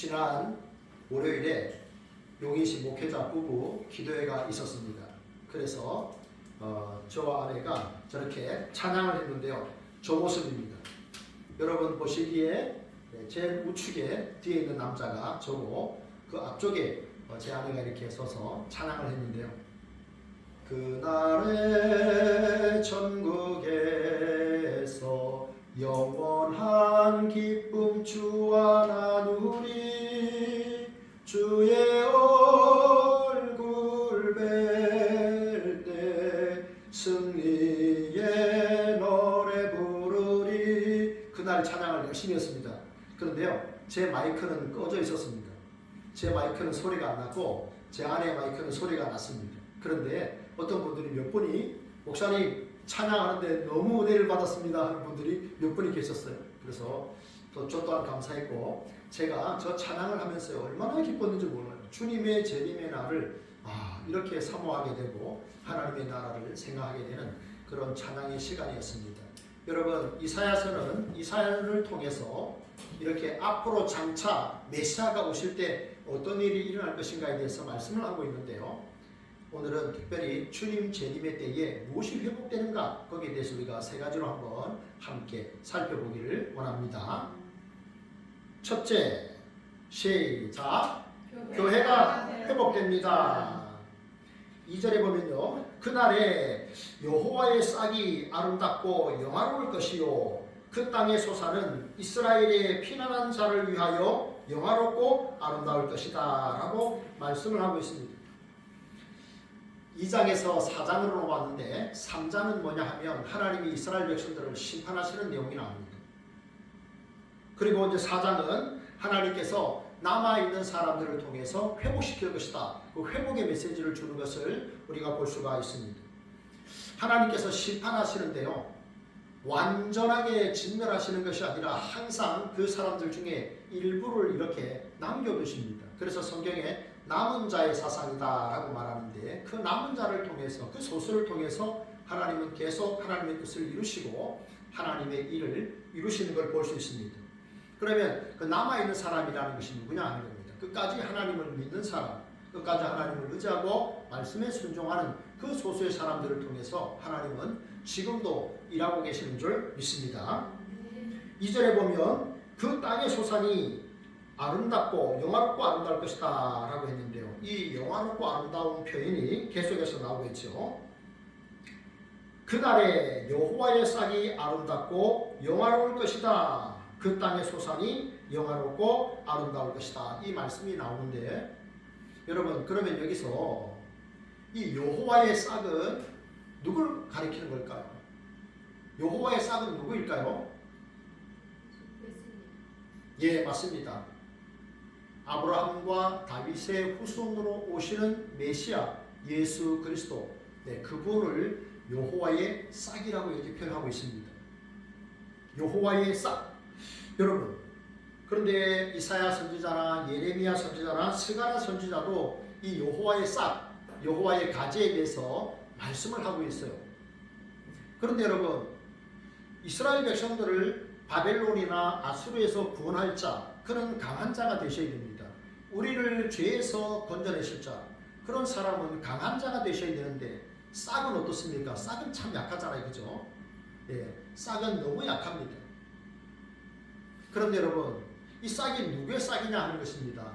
지난 월요일에 용인시 목회자 부부 기도회가 있었습니다. 그래서 저와 아내가 저렇게 찬양을 했는데요. 저 모습입니다. 여러분 보시기에 제일 우측에 뒤에 있는 남자가 저고, 그 앞쪽에 제 아내가 이렇게 서서 찬양을 했는데요. 그날의 천국에서 영원한 기쁨 주와 나누리, 주의 얼굴 뵐 때 승리의 노래 부르리. 그날 찬양을 열심히 했습니다. 그런데요, 제 마이크는 꺼져 있었습니다. 제 마이크는 소리가 안 났고 제 아내의 마이크는 소리가 났습니다. 그런데 어떤 분들이 몇 분이 목사님 찬양하는데 너무 은혜를 받았습니다 하는 분들이 몇 분이 계셨어요. 그래서 또 저 또한 감사했고, 제가 저 찬양을 하면서 얼마나 기뻤는지 몰라요. 주님의 재림의 날을 이렇게 사모하게 되고 하나님의 나라를 생각하게 되는 그런 찬양의 시간이었습니다. 여러분, 이사야서는 이사야를 통해서 이렇게 앞으로 장차 메시아가 오실 때 어떤 일이 일어날 것인가에 대해서 말씀을 하고 있는데요. 오늘은 특별히 주님 재림의 때에 무엇이 회복되는가, 거기에 대해서 우리가 세 가지로 한번 함께 살펴보기를 원합니다. 첫째, 시작. 교회가 회복됩니다. 2절에 보면요, 그날에 여호와의 싹이 아름답고 영화로울 것이요, 그 땅의 솟아는 이스라엘의 피난한 자를 위하여 영화롭고 아름다울 것이다 라고 말씀을 하고 있습니다. 2장에서 4장으로 넘어왔는데 3장은 뭐냐 하면 하나님이 이스라엘 백성들을 심판하시는 내용이 나옵니다. 그리고 이제 4장은 하나님께서 남아있는 사람들을 통해서 회복시킬 것이다, 그 회복의 메시지를 주는 것을 우리가 볼 수가 있습니다. 하나님께서 심판하시는데요, 완전하게 진멸하시는 것이 아니라 항상 그 사람들 중에 일부를 이렇게 남겨두십니다. 그래서 성경에 남은 자의 사상이다 라고 말하는데, 그 남은 자를 통해서, 그 소수를 통해서 하나님은 계속 하나님의 뜻을 이루시고 하나님의 일을 이루시는 걸 볼 수 있습니다. 그러면 그 남아있는 사람이라는 것이 누구냐 하는 겁니다. 끝까지 하나님을 믿는 사람, 끝까지 하나님을 의지하고 말씀에 순종하는 그 소수의 사람들을 통해서 하나님은 지금도 일하고 계시는 줄 믿습니다. 2절에 보면 그 땅의 소산이 아름답고 영화롭고 아름다울 것이다 라고 했는데요, 이 영화롭고 아름다운 표현이 계속해서 나오고 있죠. 그날에 여호와의 싹이 아름답고 영화로울 것이다, 그 땅의 소산이 영화롭고 아름다울 것이다, 이 말씀이 나오는데, 여러분, 그러면 여기서 이 여호와의 싹은 누굴 가리키는 걸까요? 여호와의 싹은 누구일까요? 예, 맞습니다. 아브라함과 다윗의 후손으로 오시는 메시아 예수 그리스도, 그분을 여호와의 싹이라고 이렇게 표현하고 있습니다. 여호와의 싹. 여러분, 그런데 이사야 선지자나 예레미야 선지자나 스가랴 선지자도 이 여호와의 싹, 여호와의 가지에 대해서 말씀을 하고 있어요. 그런데 여러분, 이스라엘 백성들을 바벨론이나 아수르에서 구원할 자, 그런 강한 자가 되셔야 됩니다. 우리를 죄에서 건져내실 자, 그런 사람은 강한 자가 되셔야 되는데, 싹은 어떻습니까? 싹은 참 약하잖아요, 그죠? 싹은 너무 약합니다. 그런데 여러분, 이 싹이 누구의 싹이냐 하는 것입니다.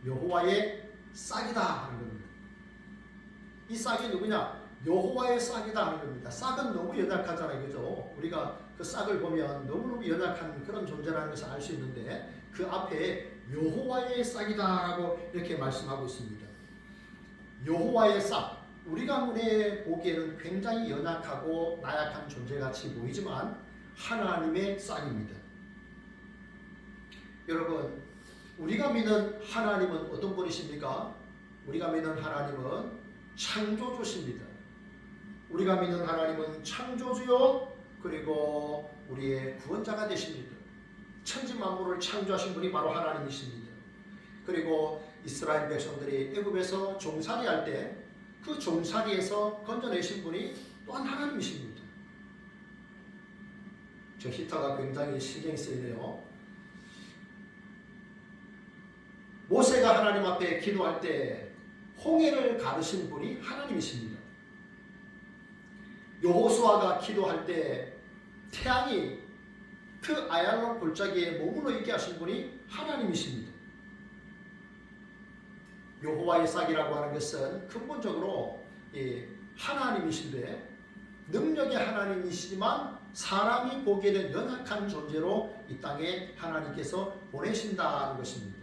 여호와의 싹이다 하는 겁니다. 이 싹이 누구냐? 여호와의 싹이다 하는 겁니다. 싹은 너무 연약하잖아요, 그죠? 우리가 그 싹을 보면 너무너무 연약한 그런 존재라는 것을 알 수 있는데, 그 앞에 여호와의 싹이다 라고 이렇게 말씀하고 있습니다. 여호와의 싹, 우리가 눈에 보기에는 굉장히 연약하고 나약한 존재같이 보이지만 하나님의 싹입니다. 여러분, 우리가 믿는 하나님은 어떤 분이십니까? 우리가 믿는 하나님은 창조주십니다. 우리가 믿는 하나님은 창조주요, 그리고 우리의 구원자가 되십니다. 천지 만물을 창조하신 분이 바로 하나님이십니다. 그리고 이스라엘 백성들이 애굽에서 종살이 할 때 그 종살이에서 건져내신 분이 또한 하나님이십니다. 저 히터가 굉장히 신경이 쓰이네요. 하나님 앞에 기도할 때 홍해를 가르신 분이 하나님이십니다. 여호수아가 기도할 때 태양이 그 아얄론 골짜기에 머물러 있게 하신 분이 하나님이십니다. 여호와의 싹이라고 하는 것은 근본적으로 하나님이신데 능력의 하나님이시지만 사람이 보기에는 연약한 존재로 이 땅에 하나님께서 보내신다는 것입니다.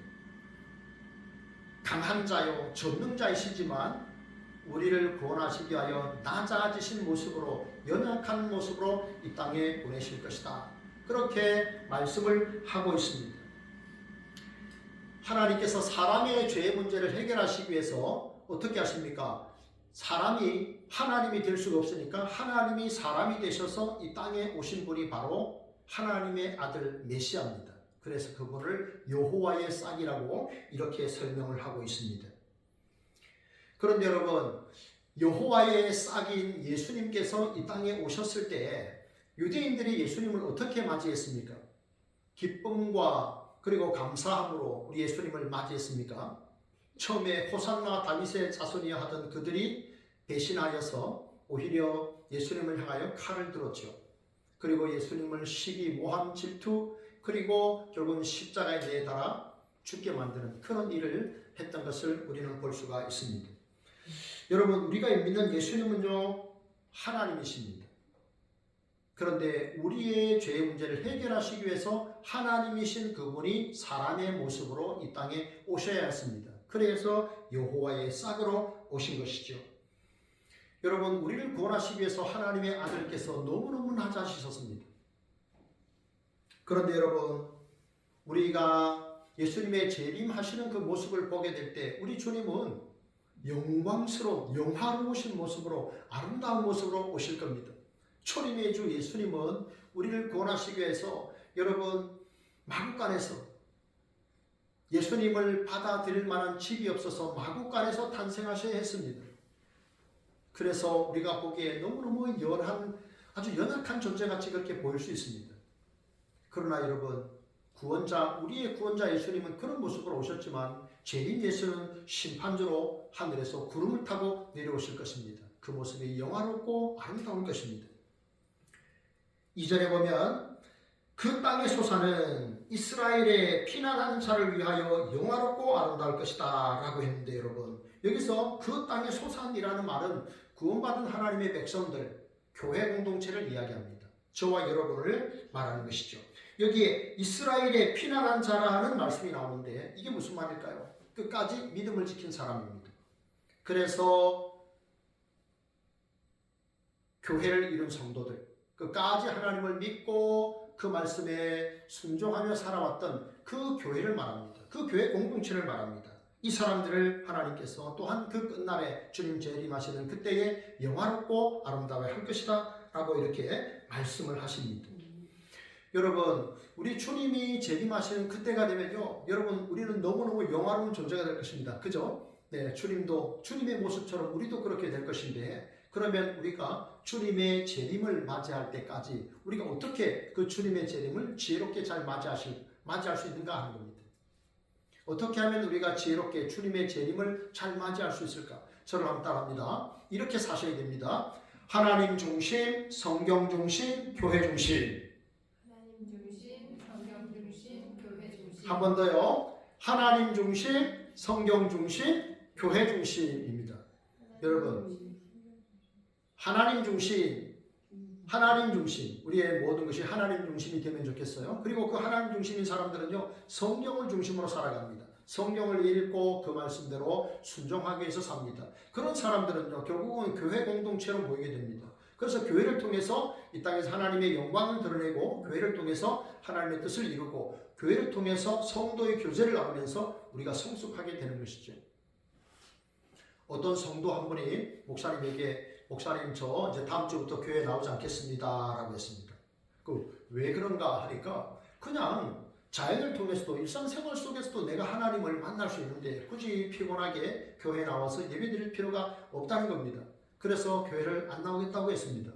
강한 자요 전능자이시지만 우리를 구원하시기 위하여 낮아지신 모습으로 연약한 모습으로 이 땅에 보내실 것이다. 그렇게 말씀을 하고 있습니다. 하나님께서 사람의 죄의 문제를 해결하시기 위해서 어떻게 하십니까? 사람이 하나님이 될 수가 없으니까 하나님이 사람이 되셔서 이 땅에 오신 분이 바로 하나님의 아들 메시아입니다. 그래서 그분을 여호와의 싹이라고 이렇게 설명을 하고 있습니다. 그런데 여러분, 여호와의 싹인 예수님께서 이 땅에 오셨을 때 유대인들이 예수님을 어떻게 맞이했습니까? 기쁨과 그리고 감사함으로 우리 예수님을 맞이했습니까? 처음에 호산나 다윗의 자손이여 하던 그들이 배신하여서 오히려 예수님을 향하여 칼을 들었죠. 그리고 예수님을 시기, 모함, 질투, 그리고 결국은 십자가에 내달아 죽게 만드는 그런 일을 했던 것을 우리는 볼 수가 있습니다. 여러분, 우리가 믿는 예수님은요, 하나님이십니다. 그런데 우리의 죄의 문제를 해결하시기 위해서 하나님이신 그분이 사람의 모습으로 이 땅에 오셔야 했습니다. 그래서 여호와의 싹으로 오신 것이죠. 여러분, 우리를 구원하시기 위해서 하나님의 아들께서 너무너무 낮아지셨습니다. 그런데 여러분, 우리가 예수님의 재림하시는 그 모습을 보게 될 때 우리 주님은 영광스러운 영화로우신 모습으로 아름다운 모습으로 오실 겁니다. 초림의 주 예수님은 우리를 구원하시기 위해서 여러분 마구간에서 예수님을 받아들일 만한 집이 없어서 마구간에서 탄생하셔야 했습니다. 그래서 우리가 보기에 너무너무 아주 연약한 존재같이 그렇게 보일 수 있습니다. 그러나 여러분, 우리의 구원자 예수님은 그런 모습으로 오셨지만 재림 예수는 심판주로 하늘에서 구름을 타고 내려오실 것입니다. 그 모습이 영화롭고 아름다울 것입니다. 2절에 보면 그 땅의 솟아는 이스라엘의 피난한 자를 위하여 영화롭고 아름다울 것이다 라고 했는데 여러분, 여기서 그 땅의 솟아이라는 말은 구원받은 하나님의 백성들, 교회 공동체를 이야기합니다. 저와 여러분을 말하는 것이죠. 여기에 이스라엘의 피난한 자라는 말씀이 나오는데 이게 무슨 말일까요? 끝까지 믿음을 지킨 사람입니다. 그래서 교회를 이룬 성도들, 끝까지 하나님을 믿고 그 말씀에 순종하며 살아왔던 그 교회를 말합니다. 그 교회 공동체를 말합니다. 이 사람들을 하나님께서 또한 그 끝날에 주님 재림하시는 그때에 영화롭고 아름다워야 할 것이다 라고 이렇게 말씀을 하십니다. 여러분, 우리 주님이 재림하시는 그때가 되면요, 여러분, 우리는 너무너무 영화로운 존재가 될 것입니다. 그죠? 네, 주님도 주님의 모습처럼 우리도 그렇게 될 것인데, 그러면 우리가 주님의 재림을 맞이할 때까지 우리가 어떻게 그 주님의 재림을 지혜롭게 잘 맞이할 수 있는가 하는 겁니다. 어떻게 하면 우리가 지혜롭게 주님의 재림을 잘 맞이할 수 있을까? 저를 한번 따라합니다. 이렇게 사셔야 됩니다. 하나님 중심, 성경 중심, 교회 중심. 한 번 더요. 하나님 중심, 성경 중심, 교회 중심입니다. 여러분, 하나님 중심, 우리의 모든 것이 하나님 중심이 되면 좋겠어요. 그리고 그 하나님 중심인 사람들은요, 성경을 중심으로 살아갑니다. 성경을 읽고 그 말씀대로 순종하기 위해서 삽니다. 그런 사람들은요, 결국은 교회 공동체로 모이게 됩니다. 그래서 교회를 통해서 이 땅에서 하나님의 영광을 드러내고, 교회를 통해서 하나님의 뜻을 이루고, 교회를 통해서 성도의 교제를 나누면서 우리가 성숙하게 되는 것이죠. 어떤 성도 한 분이 목사님에게, 목사님 저 이제 다음 주부터 교회 나오지 않겠습니다 라고 했습니다. 왜 그런가 하니까 그냥 자연을 통해서도 일상생활 속에서도 내가 하나님을 만날 수 있는데 굳이 피곤하게 교회에 나와서 예배드릴 필요가 없다는 겁니다. 그래서 교회를 안 나오겠다고 했습니다.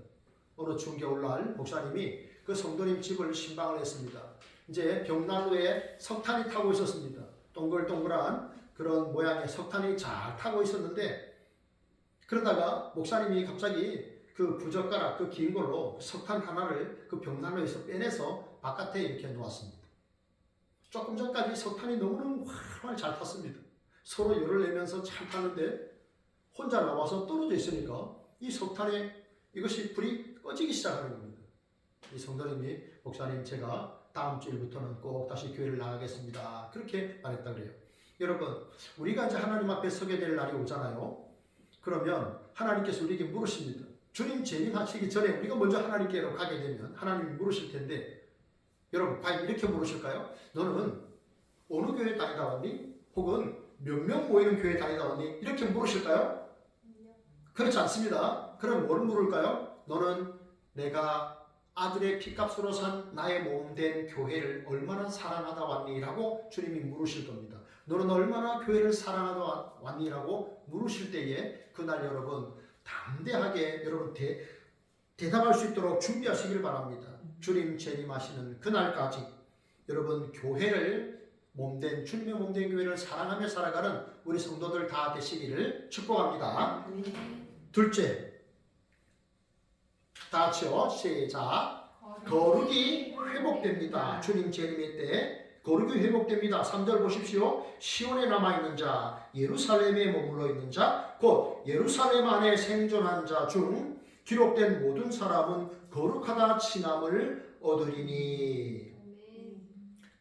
어느 추운 겨울날 목사님이 그 성도님 집을 신방을 했습니다. 이제 벽난로에 석탄이 타고 있었습니다. 동글동글한 그런 모양의 석탄이 잘 타고 있었는데 그러다가 목사님이 갑자기 그 부젓가락 그 긴 걸로 석탄 하나를 그 벽난로에서 빼내서 바깥에 이렇게 놓았습니다. 조금 전까지 석탄이 너무너무 활활 잘 탔습니다. 서로 열을 내면서 잘 타는데 혼자 나와서 떨어져 있으니까 이 석탄에 이것이 불이 꺼지기 시작하는 겁니다. 이 성도님이 목사님 제가 다음 주일부터는 꼭 다시 교회를 나가겠습니다. 그렇게 말했다 그래요. 여러분 우리가 이제 하나님 앞에 서게 될 날이 오잖아요. 그러면 하나님께서 우리에게 물으십니다. 주님 재림하시기 전에 우리가 먼저 하나님께로 가게 되면 하나님이 물으실 텐데 여러분 과연 이렇게 물으실까요? 너는 어느 교회 다니다 왔니? 혹은 몇 명 모이는 교회 다니다 왔니? 이렇게 물으실까요? 그렇지 않습니다. 그럼 뭘 물을까요? 너는 내가 아들의 피값으로 산 나의 몸 된 교회를 얼마나 사랑하다 왔니? 라고 주님이 물으실 겁니다. 너는 얼마나 교회를 사랑하다 왔니? 라고 물으실 때에 그날 여러분 담대하게 여러분 대답할 수 있도록 준비하시길 바랍니다. 주님 재림하시는 그날까지 여러분 교회를 몸된 주님의 몸된 교회를 사랑하며 살아가는 우리 성도들 다 되시기를 축복합니다. 둘째, 다 같이요. 시작. 거룩이 회복됩니다. 주님 재림의 때 거룩이 회복됩니다. 3절 보십시오. 시온에 남아있는 자, 예루살렘에 머물러 있는 자, 곧 예루살렘 안에 생존한 자 중 기록된 모든 사람은 거룩하다 칭함을 얻으리니.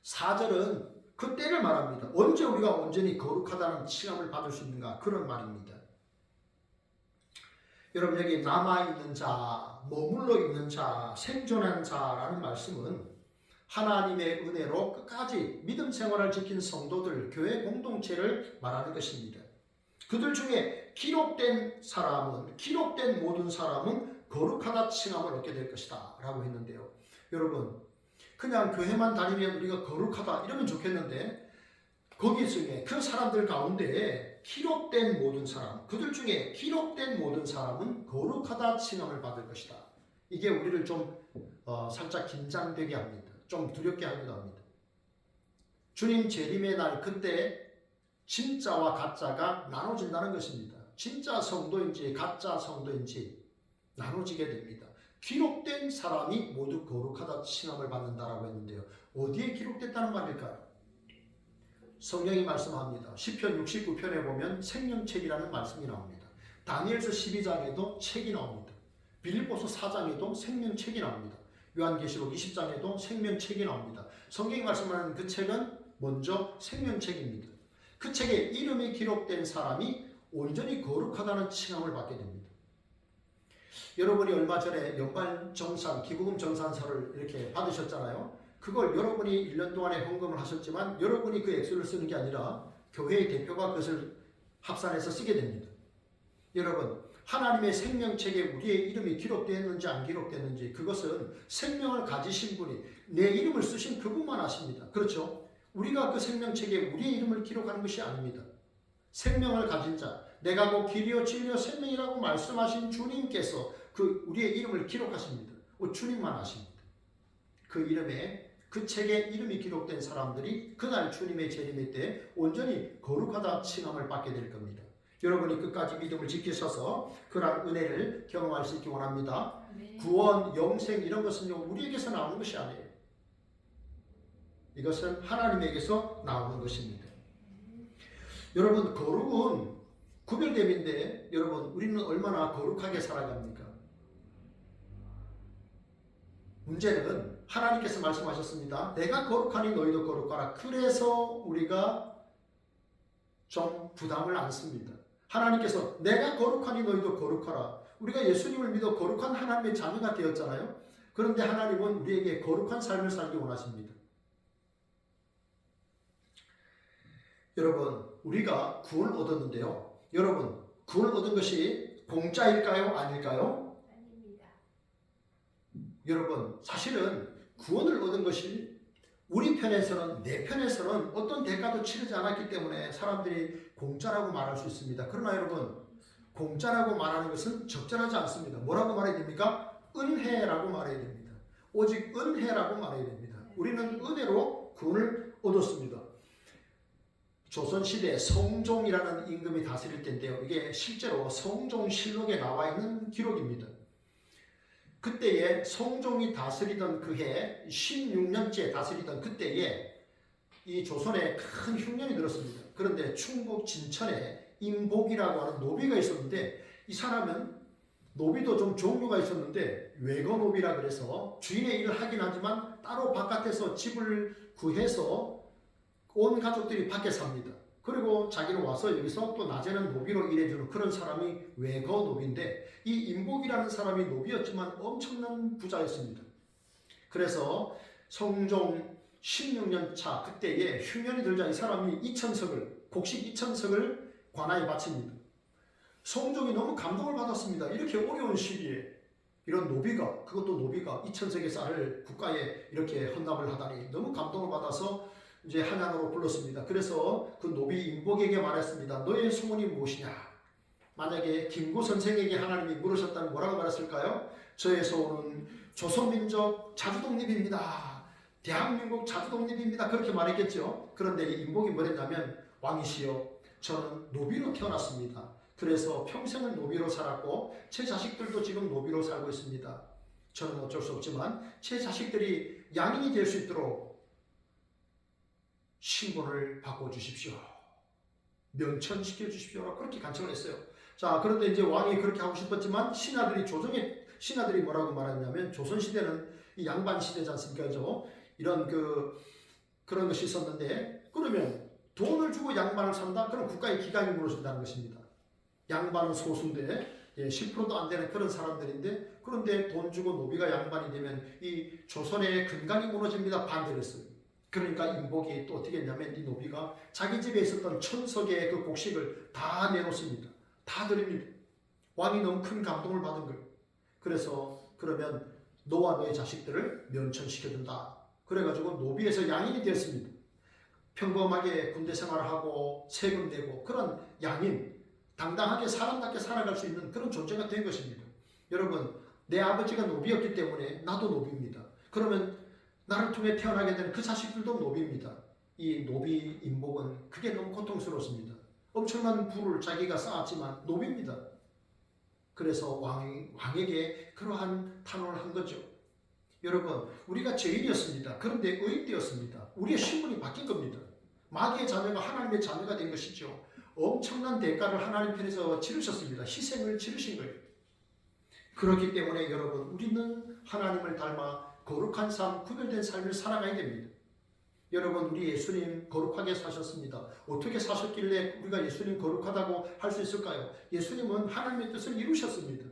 4절은 그 때를 말합니다. 언제 우리가 온전히 거룩하다는 칭함을 받을 수 있는가 그런 말입니다. 여러분 여기 남아있는 자, 머물러 있는 자, 생존한 자라는 말씀은 하나님의 은혜로 끝까지 믿음 생활을 지킨 성도들, 교회 공동체를 말하는 것입니다. 그들 중에 기록된 사람은, 기록된 모든 사람은 거룩하다 칭함을 얻게 될 것이다 라고 했는데요. 여러분 그냥 교회만 다니면 우리가 거룩하다 이러면 좋겠는데 거기 중에 그 사람들 가운데 기록된 모든 사람, 그들 중에 기록된 모든 사람은 거룩하다 칭함을 받을 것이다. 이게 우리를 좀 살짝 긴장되게 합니다. 좀 두렵게 하기도 합니다. 주님 재림의 날 그때 진짜와 가짜가 나눠진다는 것입니다. 진짜 성도인지 가짜 성도인지 나눠지게 됩니다. 기록된 사람이 모두 거룩하다 칭함을 받는다라고 했는데요. 어디에 기록됐다는 말일까요? 성경이 말씀합니다. 시편 69편에 보면 생명책이라는 말씀이 나옵니다. 다니엘서 12장에도 책이 나옵니다. 빌립보서 4장에도 생명책이 나옵니다. 요한계시록 20장에도 생명책이 나옵니다. 성경이 말씀하는 그 책은 먼저 생명책입니다. 그 책에 이름이 기록된 사람이 온전히 거룩하다는 칭함을 받게 됩니다. 여러분이 얼마 전에 연말정산, 기부금 정산서를 이렇게 받으셨잖아요. 그걸 여러분이 1년 동안에 헌금을 하셨지만 여러분이 그 액수를 쓰는 게 아니라 교회의 대표가 그것을 합산해서 쓰게 됩니다. 여러분 하나님의 생명책에 우리의 이름이 기록되었는지 안 기록됐는지 그것은 생명을 가지신 분이 내 이름을 쓰신 그분만 아십니다. 그렇죠? 우리가 그 생명책에 우리의 이름을 기록하는 것이 아닙니다. 생명을 가진 자, 내가 곧 길이요 진리요 생명이라고 말씀하신 주님께서 그 우리의 이름을 기록하십니다. 주님만 아십니다. 그 이름에 그 책에 이름이 기록된 사람들이 그날 주님의 재림의 때 온전히 거룩하다 칭함을 받게 될 겁니다. 여러분이 끝까지 믿음을 지키셔서 그러한 은혜를 경험할 수 있기 원합니다. 구원, 영생 이런 것은 우리에게서 나오는 것이 아니에요. 이것은 하나님에게서 나오는 것입니다. 여러분 거룩은 구별됨인데 여러분 우리는 얼마나 거룩하게 살아갑니까? 문제는 하나님께서 말씀하셨습니다. 내가 거룩하니 너희도 거룩하라. 그래서 우리가 좀 부담을 안습니다. 하나님께서 내가 거룩하니 너희도 거룩하라. 우리가 예수님을 믿어 거룩한 하나님의 자녀가 되었잖아요. 그런데 하나님은 우리에게 거룩한 삶을 살기 원하십니다. 여러분 우리가 구원을 얻었는데요. 여러분 구원을 얻은 것이 공짜일까요? 아닐까요? 아닙니다. 여러분 사실은 구원을 얻은 것이 우리 편에서는 내 편에서는 어떤 대가도 치르지 않았기 때문에 사람들이 공짜라고 말할 수 있습니다. 그러나 여러분 공짜라고 말하는 것은 적절하지 않습니다. 뭐라고 말해야 됩니까? 은혜라고 말해야 됩니다. 오직 은혜라고 말해야 됩니다. 우리는 은혜로 구원을 얻었습니다. 조선시대 성종이라는 임금이 다스릴 때인데요. 이게 실제로 성종실록에 나와 있는 기록입니다. 그때에 성종이 다스리던 그해 16년째 다스리던 그때에 이 조선에 큰 흉년이 들었습니다. 그런데 충북 진천에 임복이라고 하는 노비가 있었는데 이 사람은 노비도 좀 종류가 있었는데 외거노비라 그래서 주인의 일을 하긴 하지만 따로 바깥에서 집을 구해서 온 가족들이 밖에 삽니다. 그리고 자기는 와서 여기서 또 낮에는 노비로 일해주는 그런 사람이 외거노비인데 이 임복이라는 사람이 노비였지만 엄청난 부자였습니다. 그래서 성종 16년 차 그때에 흉년이 들자 이 사람이 곡식 2,000석을 관아에 바칩니다. 성종이 너무 감동을 받았습니다. 이렇게 어려운 시기에 이런 노비가, 그것도 노비가 2,000석의 쌀을 국가에 이렇게 헌납을 하다니 너무 감동을 받아서 이제 한양으로 불렀습니다. 그래서 그 노비 임복에게 말했습니다. 너의 소원이 무엇이냐? 만약에 김구 선생에게 하나님이 물으셨다면 뭐라고 말했을까요? 저의 소원은 조선민족 자주독립입니다. 대한민국 자주독립입니다. 그렇게 말했겠죠. 그런데 이 임복이 뭐랬냐면 왕이시여 저는 노비로 태어났습니다. 그래서 평생을 노비로 살았고 제 자식들도 지금 노비로 살고 있습니다. 저는 어쩔 수 없지만 제 자식들이 양인이 될 수 있도록 신분을 바꿔주십시오. 면천시켜 주십시오. 그렇게 간청을 했어요. 자, 그런데 이제 왕이 그렇게 하고 싶었지만 신하들이 뭐라고 말했냐면 조선시대는 이 양반시대지 않습니까? 이런 그런 것이 있었는데 그러면 돈을 주고 양반을 산다? 그럼 국가의 기강이 무너진다는 것입니다. 양반은 소수인데 10%도 안 되는 그런 사람들인데 그런데 돈 주고 노비가 양반이 되면 이 조선의 근간이 무너집니다. 반대를 했어요. 그러니까 임복이 또 어떻게 했냐면 이 노비가 자기 집에 있었던 1,000석의 그 곡식을 다 내놓습니다. 다 드립니다. 왕이 너무 큰 감동을 받은 거예요. 그래서 그러면 너와 너의 자식들을 면천시켜준다. 그래가지고 노비에서 양인이 되었습니다. 평범하게 군대 생활을 하고 세금 내고 그런 양인, 당당하게 사람답게 살아갈 수 있는 그런 존재가 된 것입니다. 여러분, 내 아버지가 노비였기 때문에 나도 노비입니다. 그러면 나를 통해 태어나게 되는 그 자식들도 노비입니다. 이 노비 임복은 그게 너무 고통스럽습니다. 엄청난 부를 자기가 쌓았지만 노비입니다. 그래서 왕에게 그러한 탄원을 한 거죠. 여러분, 우리가 죄인이었습니다. 그런데 의인되었습니다. 우리의 신분이 바뀐 겁니다. 마귀의 자녀가 하나님의 자녀가 된 것이죠. 엄청난 대가를 하나님 편에서 치르셨습니다. 희생을 치르신 거예요. 그렇기 때문에 여러분, 우리는 하나님을 닮아 거룩한 삶, 구별된 삶을 살아가야 됩니다. 여러분, 우리 예수님 거룩하게 사셨습니다. 어떻게 사셨길래 우리가 예수님 거룩하다고 할 수 있을까요? 예수님은 하나님의 뜻을 이루셨습니다.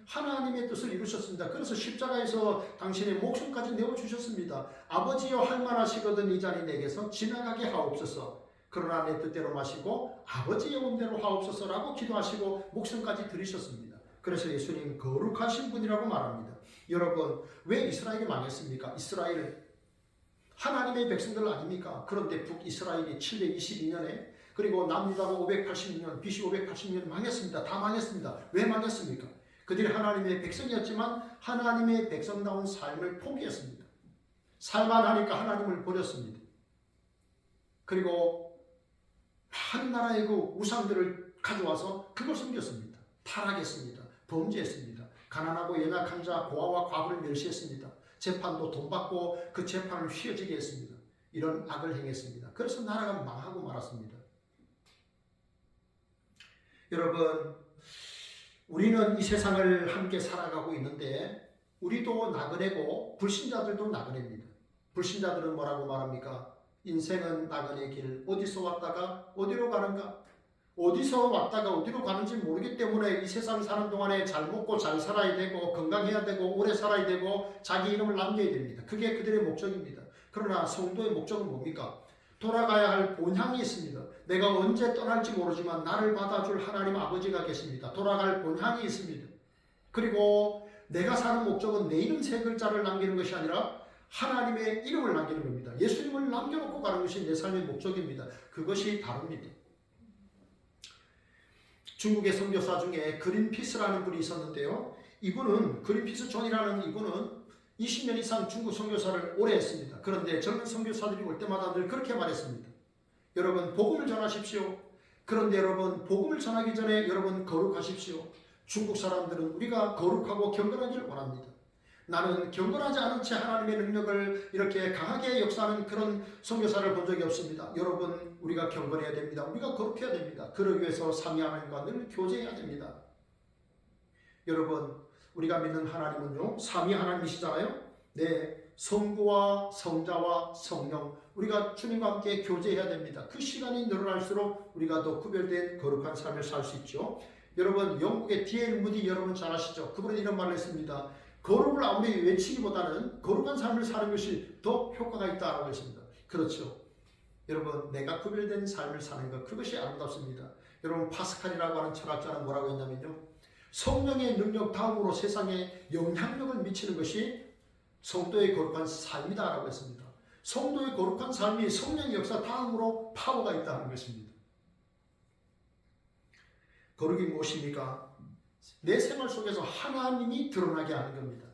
하나님의 뜻을 이루셨습니다. 그래서 십자가에서 당신의 목숨까지 내어주셨습니다. 아버지여 할만하시거든 이 잔이 내게서 지나가게 하옵소서. 그러나 내 뜻대로 마시고 아버지의 원대로 하옵소서라고 기도하시고 목숨까지 드리셨습니다. 그래서 예수님 거룩하신 분이라고 말합니다. 여러분, 왜 이스라엘이 망했습니까? 이스라엘 하나님의 백성들 아닙니까? 그런데 북이스라엘이 722년에 그리고 남유다가 580년, BC 580년 망했습니다. 다 망했습니다. 왜 망했습니까? 그들이 하나님의 백성이었지만 하나님의 백성다운 삶을 포기했습니다. 살만하니까 하나님을 버렸습니다. 그리고 많은 나라의 그 우상들을 가져와서 그걸 섬겼습니다. 타락했습니다. 범죄했습니다. 가난하고 연약한 자, 고아와 과부를 멸시했습니다. 재판도 돈 받고 그 재판을 휘어지게 했습니다. 이런 악을 행했습니다. 그래서 나라가 망하고 말았습니다. 여러분, 우리는 이 세상을 함께 살아가고 있는데 우리도 나그네고 불신자들도 나그네입니다. 불신자들은 뭐라고 말합니까? 인생은 나그네 길, 어디서 왔다가 어디로 가는가? 어디서 왔다가 어디로 가는지 모르기 때문에 이 세상 사는 동안에 잘 먹고 잘 살아야 되고 건강해야 되고 오래 살아야 되고 자기 이름을 남겨야 됩니다. 그게 그들의 목적입니다. 그러나 성도의 목적은 뭡니까? 돌아가야 할 본향이 있습니다. 내가 언제 떠날지 모르지만 나를 받아줄 하나님 아버지가 계십니다. 돌아갈 본향이 있습니다. 그리고 내가 사는 목적은 내 이름 세 글자를 남기는 것이 아니라 하나님의 이름을 남기는 겁니다. 예수님을 남겨놓고 가는 것이 내 삶의 목적입니다. 그것이 다릅니다. 중국의 선교사 중에 그린피스라는 분이 있었는데요. 이분은 그린피스 존이라는 이분은 20년 이상 중국 선교사를 오래 했습니다. 그런데 젊은 선교사들이 올 때마다 늘 그렇게 말했습니다. 여러분 복음을 전하십시오. 그런데 여러분 복음을 전하기 전에 여러분 거룩하십시오. 중국 사람들은 우리가 거룩하고 경건하기를 원합니다. 나는 경건하지 않은 채 하나님의 능력을 이렇게 강하게 역사하는 그런 선교사를 본 적이 없습니다. 여러분 우리가 경건해야 됩니다. 우리가 거룩해야 됩니다. 그러기 위해서 삼위 하나님과 늘 교제해야 됩니다. 여러분 우리가 믿는 하나님은요 삼위 하나님이시잖아요. 네, 성부와 성자와 성령 우리가 주님과 함께 교제해야 됩니다. 그 시간이 늘어날수록 우리가 더 구별된 거룩한 삶을 살 수 있죠. 여러분 영국의 D.L. 무디 여러분 잘 아시죠? 그분은 이런 말을 했습니다. 거룩을 아무리 외치기보다는 거룩한 삶을 사는 것이 더 효과가 있다라고 했습니다. 그렇죠. 여러분 내가 구별된 삶을 사는 것 그것이 아름답습니다. 여러분 파스칼이라고 하는 철학자는 뭐라고 했냐면요. 성령의 능력 다음으로 세상에 영향력을 미치는 것이 성도의 거룩한 삶이다라고 했습니다. 성도의 거룩한 삶이 성령의 역사 다음으로 파워가 있다는 것입니다. 거룩이 무엇입니까? 내 생활 속에서 하나님이 드러나게 하는 겁니다.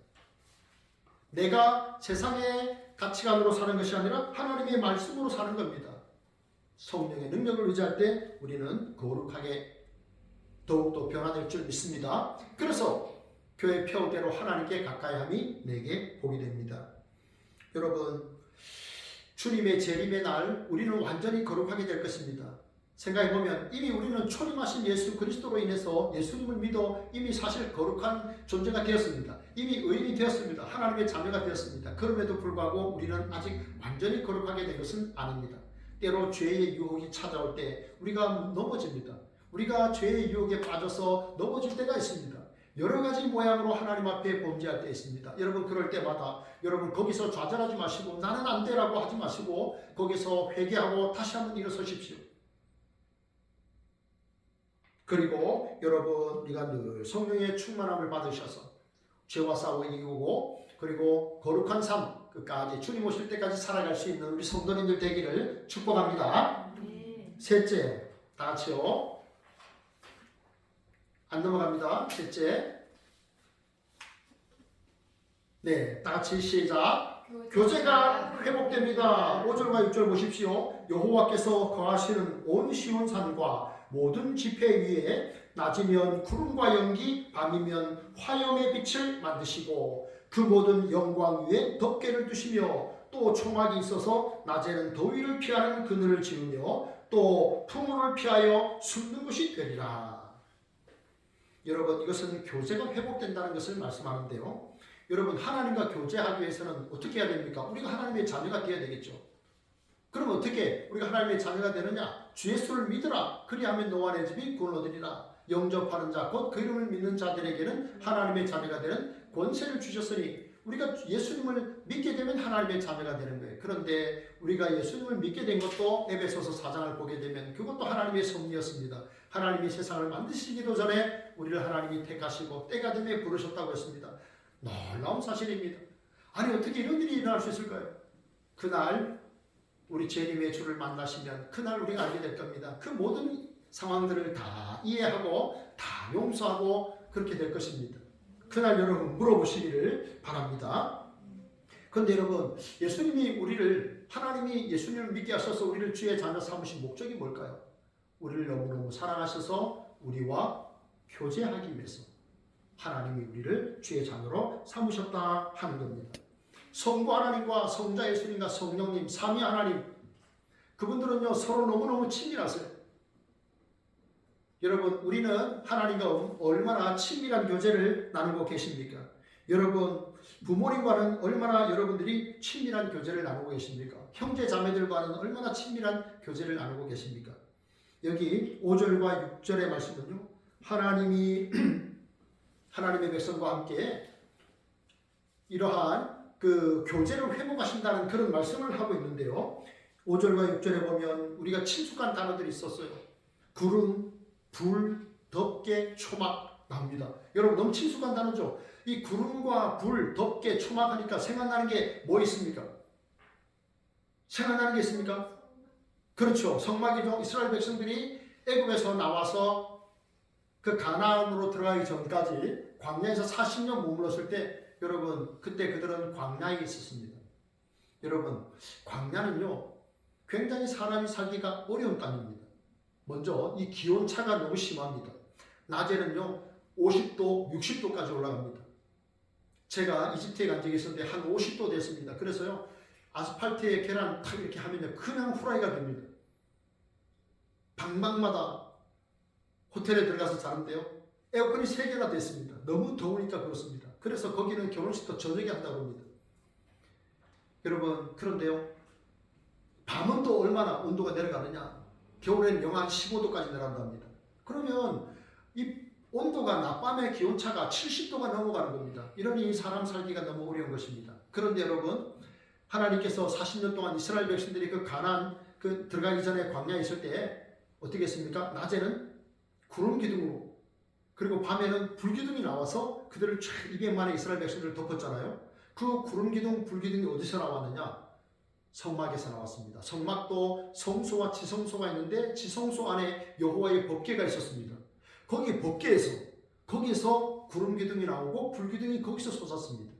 내가 세상의 가치관으로 사는 것이 아니라 하나님의 말씀으로 사는 겁니다. 성령의 능력을 의지할 때 우리는 거룩하게 더욱더 변화될 줄 믿습니다. 그래서 교회 표대로 하나님께 가까이함이 내게 복이 됩니다. 여러분 주님의 재림의 날 우리는 완전히 거룩하게 될 것입니다. 생각해보면 이미 우리는 초림하신 예수 그리스도로 인해서 예수님을 믿어 이미 사실 거룩한 존재가 되었습니다. 이미 의인이 되었습니다. 하나님의 자녀가 되었습니다. 그럼에도 불구하고 우리는 아직 완전히 거룩하게 된 것은 아닙니다. 때로 죄의 유혹이 찾아올 때 우리가 넘어집니다. 우리가 죄의 유혹에 빠져서 넘어질 때가 있습니다. 여러 가지 모양으로 하나님 앞에 범죄할 때 있습니다. 여러분 그럴 때마다 여러분 거기서 좌절하지 마시고 나는 안 되라고 하지 마시고 거기서 회개하고 다시 한번 일어서십시오. 그리고 여러분 우리가 늘 성령의 충만함을 받으셔서 죄와 싸워 이기고 그리고 거룩한 삶 끝까지 주님 오실 때까지 살아갈 수 있는 우리 성도님들 되기를 축복합니다. 셋째 다 같이요. 안 넘어갑니다. 셋째 네, 다 같이 시작. 교제가 회복됩니다. 5절과 6절 보십시오. 여호와께서 거하시는 온 시온산과 모든 지폐 위에 낮이면 구름과 연기, 밤이면 화염의 빛을 만드시고 그 모든 영광 위에 덮개를 두시며 또 초막이 있어서 낮에는 더위를 피하는 그늘을 지으며 또 풍우를 피하여 숨는 곳이 되리라. 여러분 이것은 교제가 회복된다는 것을 말씀하는데요. 여러분 하나님과 교제하기 위해서는 어떻게 해야 됩니까? 우리가 하나님의 자녀가 되어야 되겠죠. 그럼 어떻게 우리가 하나님의 자녀가 되느냐? 주 예수를 믿으라. 그리하면 너와 내 집이 구원 얻으리라. 영접하는 자 곧 그 이름을 믿는 자들에게는 하나님의 자녀가 되는 권세를 주셨으니 우리가 예수님을 믿게 되면 하나님의 자녀가 되는 거예요. 그런데 우리가 예수님을 믿게 된 것도 에베소서 4장을 보게 되면 그것도 하나님의 섭리였습니다. 하나님이 세상을 만드시기도 전에 우리를 하나님이 택하시고 때가 되매 부르셨다고 했습니다. 놀라운 사실입니다. 아니 어떻게 이런 일이 일어날 수 있을까요? 그날 우리 주님의 주를 만나시면 그날 우리가 알게 될 겁니다. 그 모든 상황들을 다 이해하고 다 용서하고 그렇게 될 것입니다. 그날 여러분 물어보시기를 바랍니다. 그런데 여러분 예수님이 우리를 하나님이 예수님을 믿게 하셔서 우리를 주의 자녀 삼으신 목적이 뭘까요? 우리를 너무너무 사랑하셔서 우리와 교제하기 위해서 하나님이 우리를 주의 자녀로 삼으셨다 하는 겁니다. 성부 하나님과 성자 예수님과 성령님 삼위 하나님 그분들은요 서로 너무너무 친밀하세요. 여러분 우리는 하나님과 얼마나 친밀한 교제를 나누고 계십니까? 여러분 부모님과는 얼마나 여러분들이 친밀한 교제를 나누고 계십니까? 형제 자매들과는 얼마나 친밀한 교제를 나누고 계십니까? 여기 5절과 6절의 말씀은요 하나님이 하나님의 백성과 함께 이러한 그 교제를 회복하신다는 그런 말씀을 하고 있는데요. 5절과 6절에 보면 우리가 친숙한 단어들이 있었어요. 구름, 불, 덮개, 초막 나옵니다. 여러분 너무 친숙한 단어죠. 이 구름과 불, 덮개, 초막 하니까 생각나는 게 뭐 있습니까? 생각나는 게 있습니까? 그렇죠. 성막이죠. 이스라엘 백성들이 애굽에서 나와서 그 가나안으로 들어가기 전까지 광야에서 40년 머물렀을 때 여러분 그때 그들은 광야에 있었습니다. 여러분 광야는요 굉장히 사람이 살기가 어려운 땅입니다. 먼저 이 기온차가 너무 심합니다. 낮에는요 50도, 60도까지 올라갑니다. 제가 이집트에 간 적이 있었는데 한 50도 됐습니다. 그래서요 아스팔트에 계란 탁 이렇게 하면요 그냥 후라이가 됩니다. 방방마다 호텔에 들어가서 자는데요 에어컨이 3개나 됐습니다. 너무 더우니까 그렇습니다. 그래서 거기는 결혼식도 저녁에 한다고 합니다. 여러분 그런데요 밤은 또 얼마나 온도가 내려가느냐, 겨울엔 영하 15도까지 내려간답니다. 그러면 이 온도가 낮밤의 기온차가 70도가 넘어가는 겁니다. 이러니 사람 살기가 너무 어려운 것입니다. 그런데 여러분 하나님께서 40년 동안 이스라엘 백성들이 그 가나안 들어가기 전에 광야에 있을 때 어떻게 했습니까? 낮에는 구름 기둥으로 그리고 밤에는 불기둥이 나와서 그들을 200만의 이스라엘 백성들을 덮었잖아요. 그 구름 기둥, 불기둥이 어디서 나왔느냐? 성막에서 나왔습니다. 성막도 성소와 지성소가 있는데 지성소 안에 여호와의 법궤가 있었습니다. 거기 거기서 구름 기둥이 나오고 불기둥이 거기서 솟았습니다.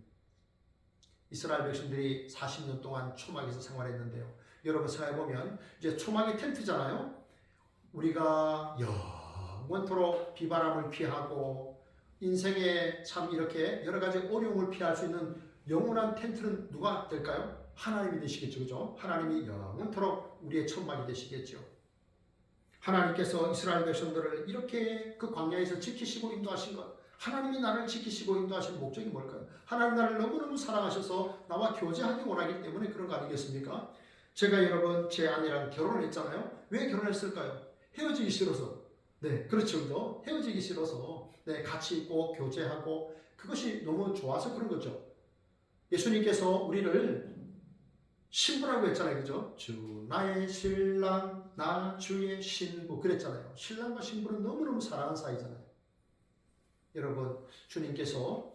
이스라엘 백성들이 40년 동안 초막에서 생활했는데요. 여러분 생각해보면 이제 초막이 텐트잖아요. 우리가 영원토록 비바람을 피하고 인생에 참 이렇게 여러 가지 어려움을 피할 수 있는 영원한 텐트는 누가 될까요? 하나님이 되시겠죠. 그죠? 하나님이 영원토록 우리의 천막이 되시겠죠. 하나님께서 이스라엘 백성들을 이렇게 그 광야에서 지키시고 인도하신 것, 하나님이 나를 지키시고 인도하신 목적이 뭘까요? 하나님 나를 너무너무 사랑하셔서 나와 교제하기 원하기 때문에 그런 거 아니겠습니까? 제가 여러분 제 아내랑 결혼을 했잖아요. 왜 결혼했을까요? 헤어지기 싫어서. 네, 그렇죠. 그죠? 헤어지기 싫어서 네, 같이 있고 교제하고 그것이 너무 좋아서 그런 거죠. 예수님께서 우리를 신부라고 했잖아요. 그죠? 주 나의 신랑 나 주의 신부 그랬잖아요. 신랑과 신부는 너무너무 사랑하는 사이잖아요. 여러분 주님께서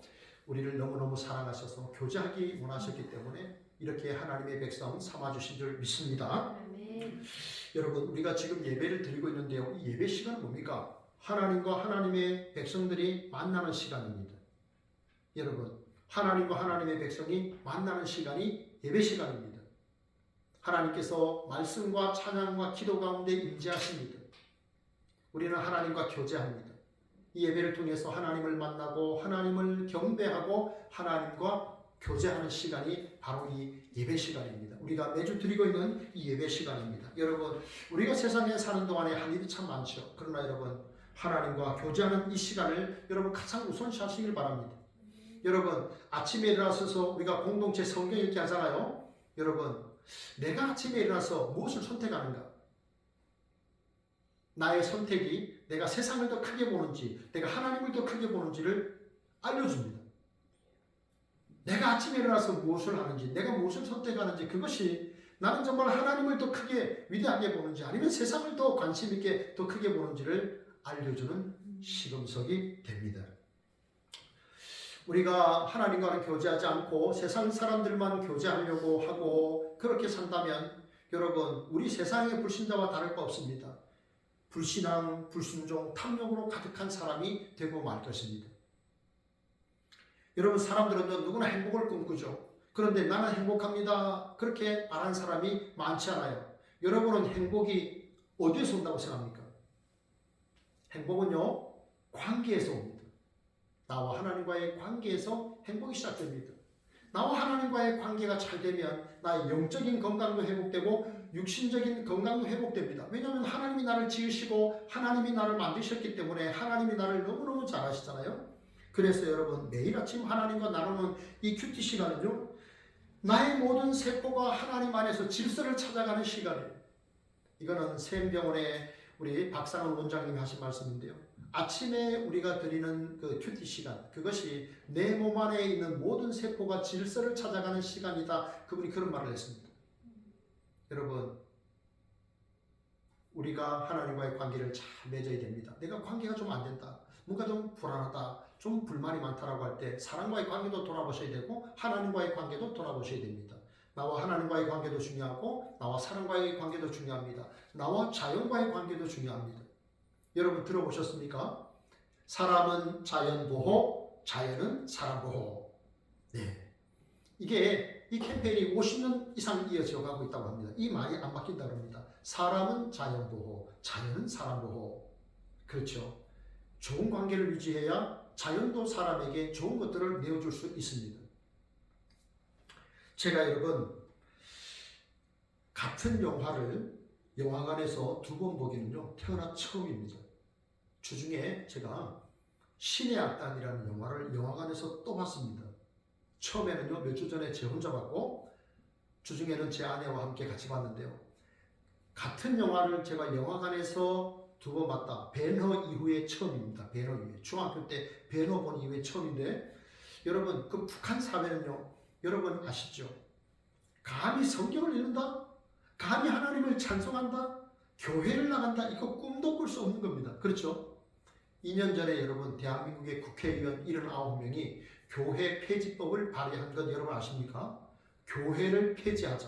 우리를 너무너무 사랑하셔서 교제하기 원하셨기 때문에 이렇게 하나님의 백성 삼아주신 줄 믿습니다. 아멘. 여러분 우리가 지금 예배를 드리고 있는데요. 이 예배 시간은 뭡니까? 하나님과 하나님의 백성들이 만나는 시간입니다. 여러분 하나님과 하나님의 백성이 만나는 시간이 예배 시간입니다. 하나님께서 말씀과 찬양과 기도 가운데 임재하십니다. 우리는 하나님과 교제합니다. 이 예배를 통해서 하나님을 만나고 하나님을 경배하고 하나님과 교제하는 시간이 바로 이 예배 시간입니다. 우리가 매주 드리고 있는 이 예배 시간입니다. 여러분 우리가 세상에 사는 동안에 할 일이 참 많죠. 그러나 여러분 하나님과 교제하는 이 시간을 여러분 가장 우선시하시길 바랍니다. 여러분 아침에 일어나서 우리가 공동체 성경 읽기 하잖아요. 여러분 내가 아침에 일어나서 무엇을 선택하는가? 나의 선택이 내가 세상을 더 크게 보는지 내가 하나님을 더 크게 보는지를 알려줍니다. 내가 아침에 일어나서 무엇을 하는지 내가 무엇을 선택하는지 그것이 나는 정말 하나님을 더 크게 위대하게 보는지 아니면 세상을 더 관심 있게 더 크게 보는지를 알려주는 시금석이 됩니다. 우리가 하나님과는 교제하지 않고 세상 사람들만 교제하려고 하고 그렇게 산다면 여러분 우리 세상의 불신자와 다를 바 없습니다. 불신앙, 불순종, 탐욕으로 가득한 사람이 되고 말 것입니다. 여러분 사람들은 누구나 행복을 꿈꾸죠. 그런데 나는 행복합니다. 그렇게 말하는 사람이 많지 않아요. 여러분은 행복이 어디에서 온다고 생각합니까? 행복은요 관계에서 옵니다. 나와 하나님과의 관계에서 행복이 시작됩니다. 나와 하나님과의 관계가 잘 되면 나의 영적인 건강도 회복되고 육신적인 건강도 회복됩니다. 왜냐하면 하나님이 나를 지으시고 하나님이 나를 만드셨기 때문에 하나님이 나를 너무너무 잘 아시잖아요. 그래서 여러분 매일 아침 하나님과 나누는 이 큐티 시간은요 나의 모든 세포가 하나님 안에서 질서를 찾아가는 시간이에요. 이거는 세임병원의 우리 박상원 원장님이 하신 말씀인데요. 아침에 우리가 드리는 그 큐티 시간, 그것이 내 몸 안에 있는 모든 세포가 질서를 찾아가는 시간이다. 그분이 그런 말을 했습니다. 여러분, 우리가 하나님과의 관계를 잘 맺어야 됩니다. 내가 관계가 좀 안 된다, 뭔가 좀 불안하다, 좀 불만이 많다라고 할 때 사람과의 관계도 돌아보셔야 되고 하나님과의 관계도 돌아보셔야 됩니다. 나와 하나님과의 관계도 중요하고 나와 사람과의 관계도 중요합니다. 나와 자연과의 관계도 중요합니다. 여러분 들어보셨습니까? 사람은 자연 보호, 자연은 사람 보호. 네, 이게 이 캠페인이 50년 이상 이어져 가고 있다고 합니다. 이 말이 안 바뀐다고 합니다. 사람은 자연 보호, 자연은 사람 보호. 그렇죠. 좋은 관계를 유지해야 자연도 사람에게 좋은 것들을 내어줄 수 있습니다. 제가 여러분 같은 영화를 영화관에서 2번 보기는요 태어나 처음입니다. 주중에 제가 신의 악단이라는 영화를 영화관에서 또 봤습니다. 처음에는요 몇 주 전에 제 혼자 봤고 주중에는 제 아내와 함께 같이 봤는데요. 같은 영화를 제가 영화관에서 2번 봤다. 벤허 이후에 처음입니다. 벤허 이후에. 중학교 때 벤허 본 이후에 처음인데 여러분 그 북한 사회는요 여러분 아시죠? 감히 성경을 읽는다? 감히 하나님을 찬송한다? 교회를 나간다? 이거 꿈도 꿀 수 없는 겁니다. 그렇죠? 2년 전에 여러분 대한민국의 국회의원 79명이 교회 폐지법을 발의한 건 여러분 아십니까? 교회를 폐지하자.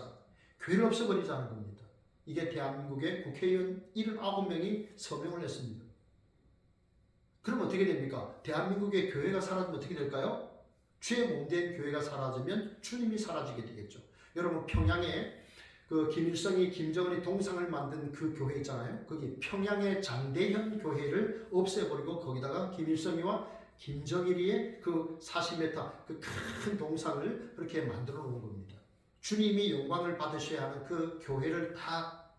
교회를 없애버리자는 겁니다. 이게 대한민국의 국회의원 79명이 서명을 했습니다. 그럼 어떻게 됩니까? 대한민국의 교회가 사라지면 어떻게 될까요? 주의 몸된 교회가 사라지면 주님이 사라지게 되겠죠. 여러분 평양에 그 김일성이 김정은이 동상을 만든 그 교회 있잖아요. 거기 평양의 장대현 교회를 없애버리고 거기다가 김일성이와 김정일이의 그 40m 그 큰 동상을 그렇게 만들어 놓은 겁니다. 주님이 영광을 받으셔야 하는 그 교회를 다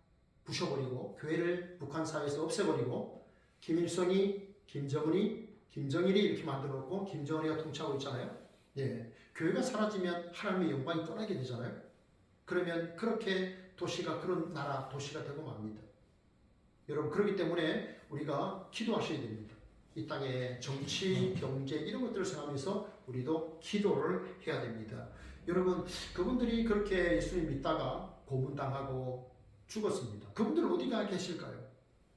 부셔버리고 교회를 북한 사회에서 없애버리고 김일성이 김정일이 이렇게 만들어 놓고 김정은이가 통치하고 있잖아요. 예, 교회가 사라지면 하나님의 영광이 떠나게 되잖아요. 그러면 그렇게 도시가 그런 나라 도시가 되고 맙니다. 여러분 그렇기 때문에 우리가 기도하셔야 됩니다. 이 땅의 정치, 경제 이런 것들을 생각하면서 우리도 기도를 해야 됩니다. 여러분 그분들이 그렇게 예수님 믿다가 고문당하고 죽었습니다. 그분들 어디 가 계실까요?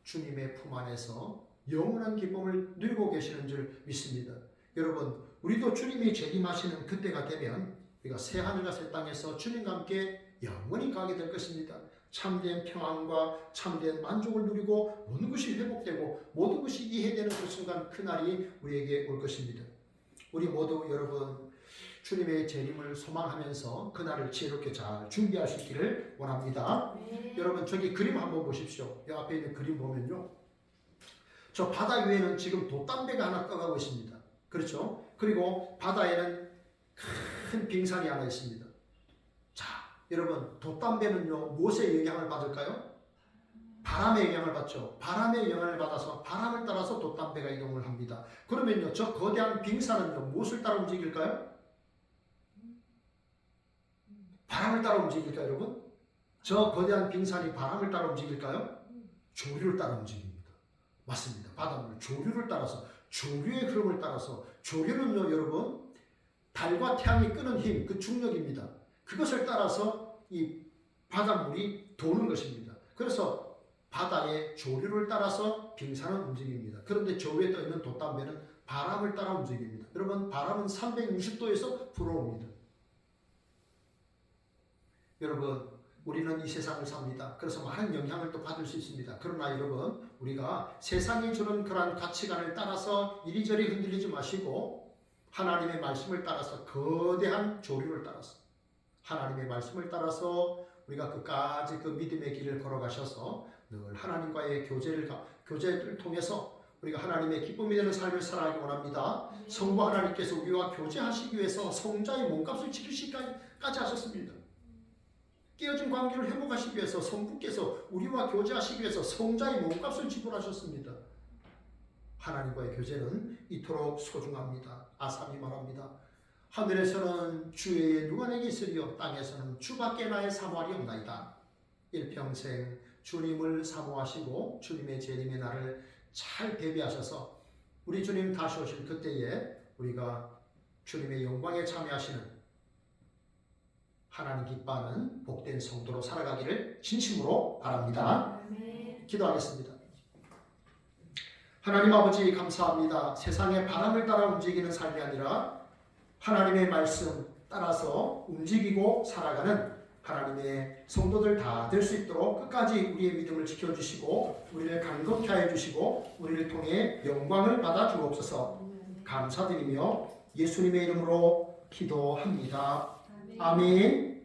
주님의 품 안에서 영원한 기쁨을 누리고 계시는 줄 믿습니다. 여러분 우리도 주님이 재림하시는 그때가 되면 우리가 새 하늘과 새 땅에서 주님과 함께 영원히 가게 될 것입니다. 참된 평안과 참된 만족을 누리고 모든 것이 회복되고 모든 것이 이해되는 그 순간 그날이 우리에게 올 것입니다. 우리 모두 여러분 주님의 재림을 소망하면서 그날을 지혜롭게 잘 준비할 수 있기를 원합니다. 네. 여러분 저기 그림 한번 보십시오. 이 앞에 있는 그림 보면요. 저 바다 위에는 지금 돛담배가 하나 떠가고 있습니다. 그렇죠? 그리고 바다에는 큰 빙산이 하나 있습니다. 자, 여러분 돛담배는요 무엇의 영향을 받을까요? 바람의 영향을 받죠. 바람의 영향을 받아서 바람을 따라서 돛담배가 이동을 합니다. 그러면요 저 거대한 빙산은요 무엇을 따라 움직일까요? 바람을 따라 움직일까요, 여러분? 저 거대한 빙산이 바람을 따라 움직일까요? 조류를 따라 움직입니다. 맞습니다. 바닷물 조류를 따라서 조류의 흐름을 따라서 조류는요, 여러분 달과 태양이 끄는 힘, 그 중력입니다. 그것을 따라서 이 바닷물이 도는 것입니다. 그래서 바다의 조류를 따라서 빙산은 움직입니다. 그런데 저 위에 떠 있는 돛담배는 바람을 따라 움직입니다. 여러분 바람은 360도에서 불어옵니다. 여러분 우리는 이 세상을 삽니다. 그래서 많은 영향을 또 받을 수 있습니다. 그러나 여러분 우리가 세상이 주는 그러한 가치관을 따라서 이리저리 흔들리지 마시고 하나님의 말씀을 따라서 거대한 조류를 따라서 하나님의 말씀을 따라서 우리가 끝까지 그 믿음의 길을 걸어가셔서 늘 하나님과의 교제를 통해서 우리가 하나님의 기쁨이 되는 삶을 살아가기 원합니다. 성부 하나님께서 우리와 교제하시기 위해서 성자의 몸값을 치르시기까지 하셨습니다. 깨어진 관계를 회복하시기 위해서 성부께서 우리와 교제하시기 위해서 성자의 몸값을 지불하셨습니다. 하나님과의 교제는 이토록 소중합니다. 아삽이 말합니다. 하늘에서는 주 외에 누가 내게 있으리요 땅에서는 주밖에 나의 사모하리 없나이다. 일평생 주님을 사모하시고 주님의 재림의 날을 잘 대비하셔서 우리 주님 다시 오실 그때에 우리가 주님의 영광에 참여하시는 하나님 기뻐하는 복된 성도로 살아가기를 진심으로 바랍니다. 기도하겠습니다. 하나님 아버지 감사합니다. 세상의 바람을 따라 움직이는 삶이 아니라 하나님의 말씀 따라서 움직이고 살아가는 하나님의 성도들 다 될 수 있도록 끝까지 우리의 믿음을 지켜주시고 우리를 강건케 하여 주시고 우리를 통해 영광을 받아 주옵소서. 감사드리며 예수님의 이름으로 기도합니다. 아멘.